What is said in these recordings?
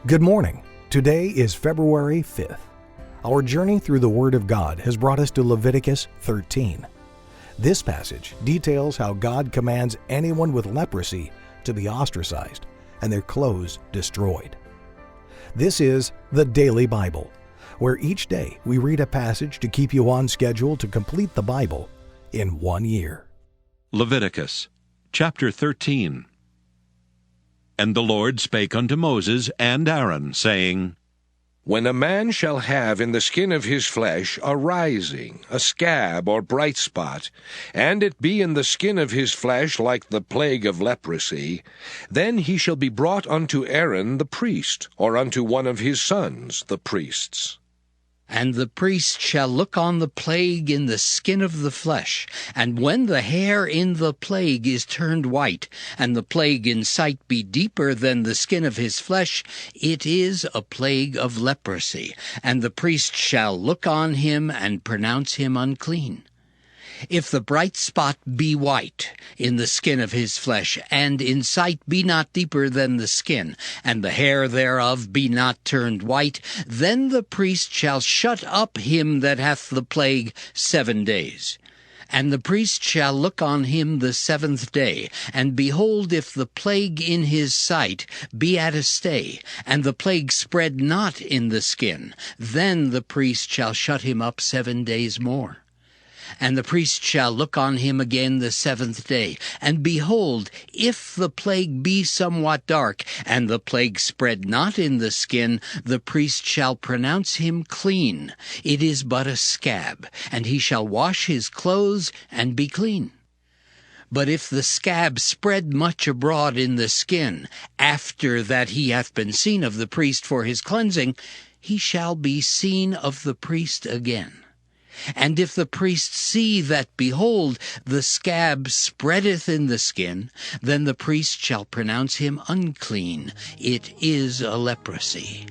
Good morning. Today is February 5th. Our journey through the Word of God has brought us to Leviticus 13. This passage details how God commands anyone with leprosy to be ostracized and their clothes destroyed. This is the Daily Bible, where each day we read a passage to keep you on schedule to complete the Bible in 1 year. Leviticus chapter 13. And the Lord spake unto Moses and Aaron, saying, When a man shall have in the skin of his flesh a rising, a scab or bright spot, and it be in the skin of his flesh like the plague of leprosy, then he shall be brought unto Aaron the priest, or unto one of his sons the priests. And the priest shall look on the plague in the skin of the flesh, and when the hair in the plague is turned white, and the plague in sight be deeper than the skin of his flesh, it is a plague of leprosy, and the priest shall look on him and pronounce him unclean. If the bright spot be white in the skin of his flesh, and in sight be not deeper than the skin, and the hair thereof be not turned white, then the priest shall shut up him that hath the plague 7 days. And the priest shall look on him the 7th day, and behold, if the plague in his sight be at a stay, and the plague spread not in the skin, then the priest shall shut him up 7 days more. And the priest shall look on him again the 7th day, and behold, if the plague be somewhat dark, and the plague spread not in the skin, the priest shall pronounce him clean. It is but a scab, and he shall wash his clothes and be clean. But if the scab spread much abroad in the skin, after that he hath been seen of the priest for his cleansing, he shall be seen of the priest again. And if the priest see that, behold, the scab spreadeth in the skin, then the priest shall pronounce him unclean. It is a leprosy.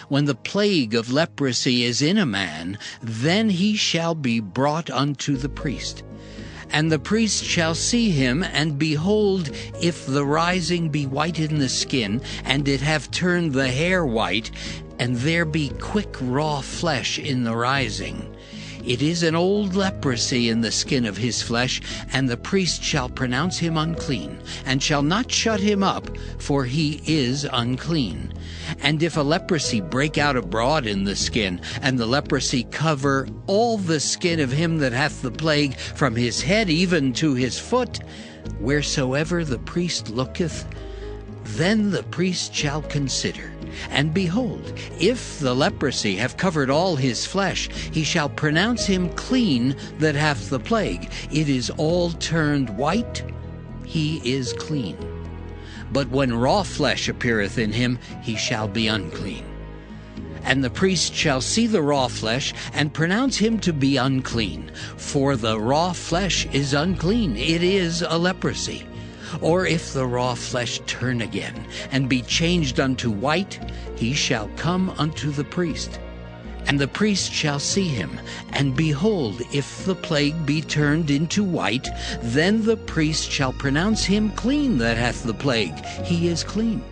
When the plague of leprosy is in a man, then he shall be brought unto the priest. And the priest shall see him, and behold, if the rising be white in the skin, and it have turned the hair white, and there be quick raw flesh in the rising, it is an old leprosy in the skin of his flesh, and the priest shall pronounce him unclean, and shall not shut him up, for he is unclean. And if a leprosy break out abroad in the skin, and the leprosy cover all the skin of him that hath the plague, from his head even to his foot, wheresoever the priest looketh, then the priest shall consider. And behold, if the leprosy have covered all his flesh, he shall pronounce him clean that hath the plague. It is all turned white, he is clean. But when raw flesh appeareth in him, he shall be unclean. And the priest shall see the raw flesh, and pronounce him to be unclean. For the raw flesh is unclean, it is a leprosy. Or if the raw flesh turn again, and be changed unto white, he shall come unto the priest. And the priest shall see him, and behold, if the plague be turned into white, then the priest shall pronounce him clean that hath the plague. He is clean.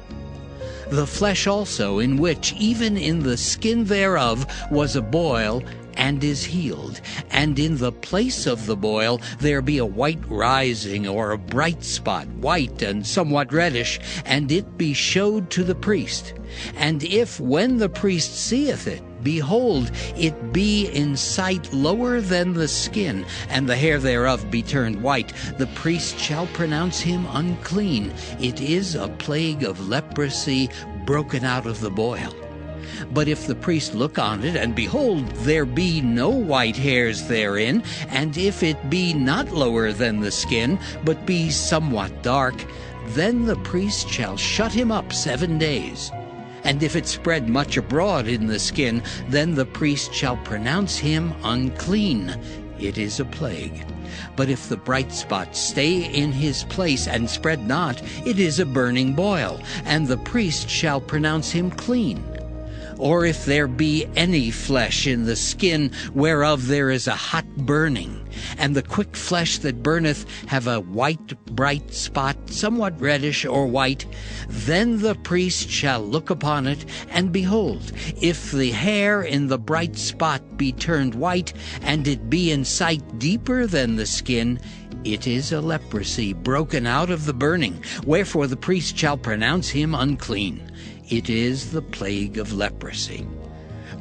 The flesh also, in which even in the skin thereof was a boil, and is healed, and in the place of the boil there be a white rising, or a bright spot, white and somewhat reddish, and it be showed to the priest. And if, when the priest seeth it, behold, it be in sight lower than the skin, and the hair thereof be turned white, the priest shall pronounce him unclean. It is a plague of leprosy broken out of the boil. But if the priest look on it, and behold, there be no white hairs therein, and if it be not lower than the skin, but be somewhat dark, then the priest shall shut him up 7 days. And if it spread much abroad in the skin, then the priest shall pronounce him unclean. It is a plague. But if the bright spot stay in his place and spread not, it is a burning boil, and the priest shall pronounce him clean. or if there be any flesh in the skin whereof there is a hot burning, and the quick flesh that burneth have a white bright spot, somewhat reddish or white, then the priest shall look upon it, and behold, if the hair in the bright spot be turned white, and it be in sight deeper than the skin, it is a leprosy broken out of the burning, wherefore the priest shall pronounce him unclean. It is the plague of leprosy.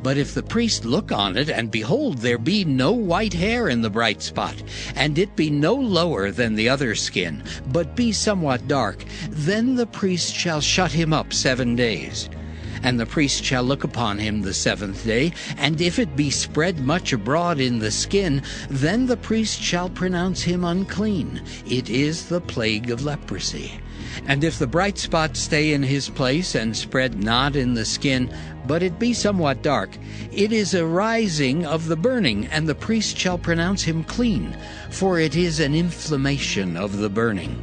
But if the priest look on it, and behold, there be no white hair in the bright spot, and it be no lower than the other skin, but be somewhat dark, then the priest shall shut him up 7 days. And the priest shall look upon him the 7th day, and if it be spread much abroad in the skin, then the priest shall pronounce him unclean. It is the plague of leprosy. And if the bright spot stay in his place, and spread not in the skin, but it be somewhat dark, it is a rising of the burning, and the priest shall pronounce him clean, for it is an inflammation of the burning.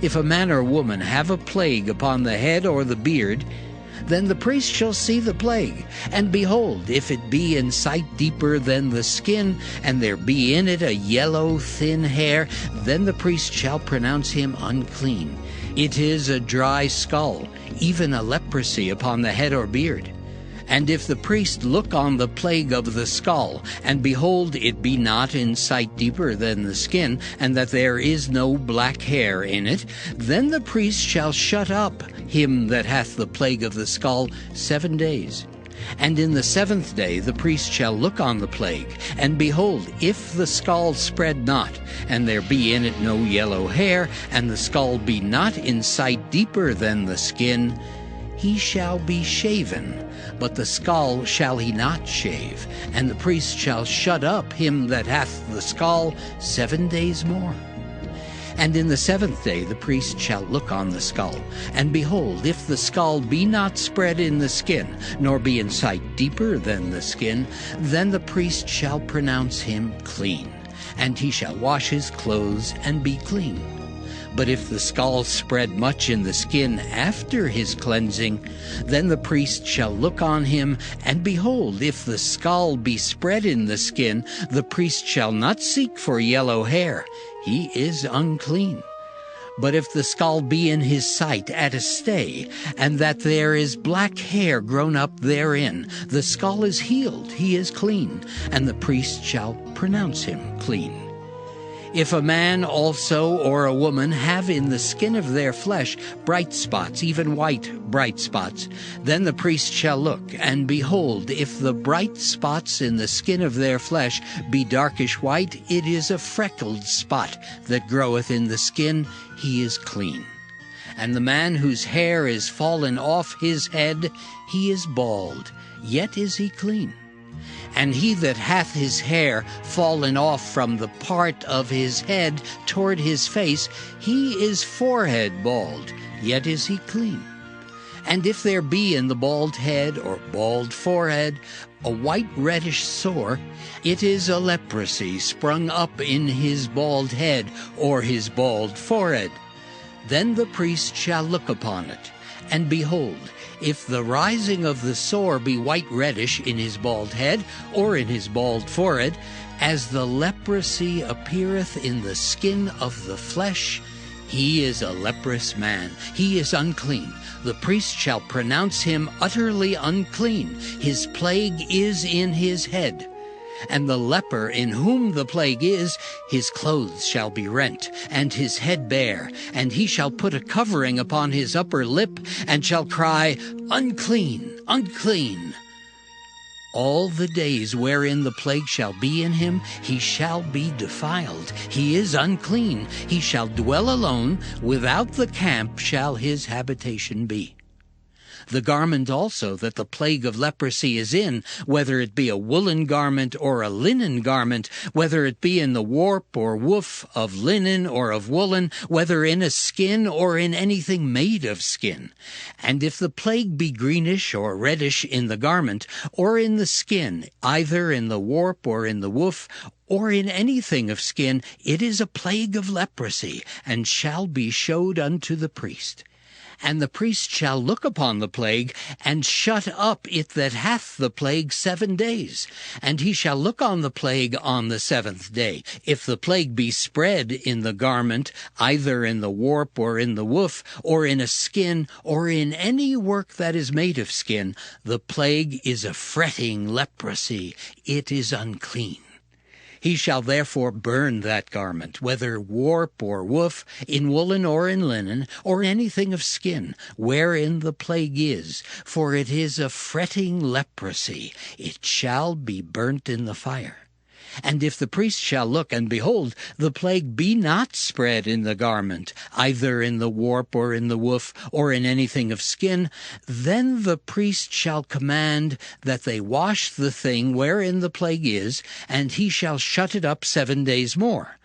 If a man or woman have a plague upon the head or the beard, then the priest shall see the plague, and behold, if it be in sight deeper than the skin, and there be in it a yellow thin hair, then the priest shall pronounce him unclean. It is a dry skull, even a leprosy upon the head or beard. And if the priest look on the plague of the skull, and behold, it be not in sight deeper than the skin, and that there is no black hair in it, then the priest shall shut up him that hath the plague of the skull 7 days. And in the 7th day the priest shall look on the plague, and behold, if the skull spread not, and there be in it no yellow hair, and the skull be not in sight deeper than the skin, he shall be shaven, but the skull shall he not shave, and the priest shall shut up him that hath the skull 7 days more. And in the 7th day the priest shall look on the skull, and behold, if the skull be not spread in the skin, nor be in sight deeper than the skin, then the priest shall pronounce him clean, and he shall wash his clothes and be clean. But if the skull spread much in the skin after his cleansing, then the priest shall look on him, and behold, if the skull be spread in the skin, the priest shall not seek for yellow hair. He is unclean. But if the skull be in his sight at a stay, and that there is black hair grown up therein, the skull is healed, he is clean, and the priest shall pronounce him clean. If a man also or a woman have in the skin of their flesh bright spots, even white bright spots, then the priest shall look, and behold, if the bright spots in the skin of their flesh be darkish white, it is a freckled spot that groweth in the skin, he is clean. And the man whose hair is fallen off his head, he is bald, yet is he clean. And he that hath his hair fallen off from the part of his head toward his face, he is forehead bald, yet is he clean. And if there be in the bald head or bald forehead a white reddish sore, it is a leprosy sprung up in his bald head or his bald forehead. Then the priest shall look upon it, and behold, if the rising of the sore be white reddish in his bald head or in his bald forehead, as the leprosy appeareth in the skin of the flesh, he is a leprous man, he is unclean. The priest shall pronounce him utterly unclean. His plague is in his head. And the leper in whom the plague is, his clothes shall be rent, and his head bare, and he shall put a covering upon his upper lip, and shall cry, Unclean, unclean. All the days wherein the plague shall be in him, he shall be defiled. He is unclean. He shall dwell alone. Without the camp shall his habitation be. The garment also that the plague of leprosy is in, whether it be a woolen garment or a linen garment, whether it be in the warp or woof of linen or of woolen, whether in a skin or in anything made of skin. And if the plague be greenish or reddish in the garment, or in the skin, either in the warp or in the woof, or in anything of skin, it is a plague of leprosy, and shall be showed unto the priest. And the priest shall look upon the plague, and shut up it that hath the plague 7 days. And he shall look on the plague on the 7th day. If the plague be spread in the garment, either in the warp or in the woof, or in a skin, or in any work that is made of skin, the plague is a fretting leprosy. It is unclean. He shall therefore burn that garment, whether warp or woof, in woolen or in linen, or anything of skin, wherein the plague is, for it is a fretting leprosy. It shall be burnt in the fire. And if the priest shall look, and behold, the plague be not spread in the garment, either in the warp or in the woof, or in anything of skin, then the priest shall command that they wash the thing wherein the plague is, and he shall shut it up 7 days more.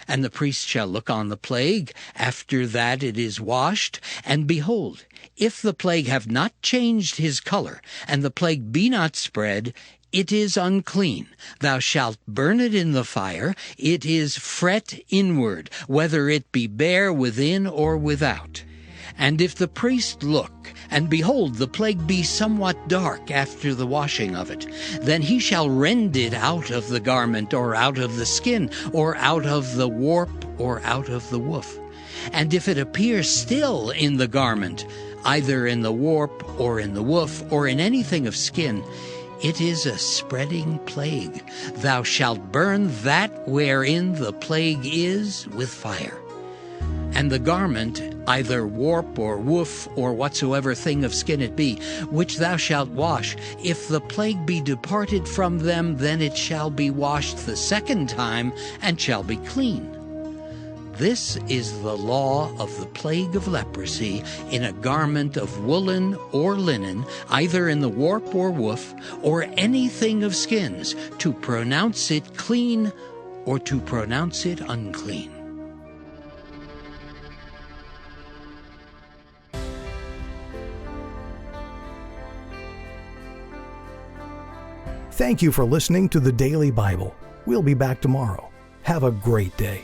And the priest shall look on the plague after that it is washed, and behold, if the plague have not changed his color, and the plague be not spread, it is unclean. Thou shalt burn it in the fire. It is fret inward, whether it be bare within or without. And if the priest look, and behold, the plague be somewhat dark after the washing of it, then he shall rend it out of the garment, or out of the skin, or out of the warp, or out of the woof. And if it appear still in the garment, either in the warp, or in the woof, or in anything of skin, it is a spreading plague. Thou shalt burn that wherein the plague is with fire. And the garment, either warp or woof, or whatsoever thing of skin it be, which thou shalt wash, if the plague be departed from them, then it shall be washed the 2nd time, and shall be clean. This is the law of the plague of leprosy in a garment of woolen or linen, either in the warp or woof, or anything of skins, to pronounce it clean or to pronounce it unclean. Thank you for listening to the Daily Bible. We'll be back tomorrow. Have a great day.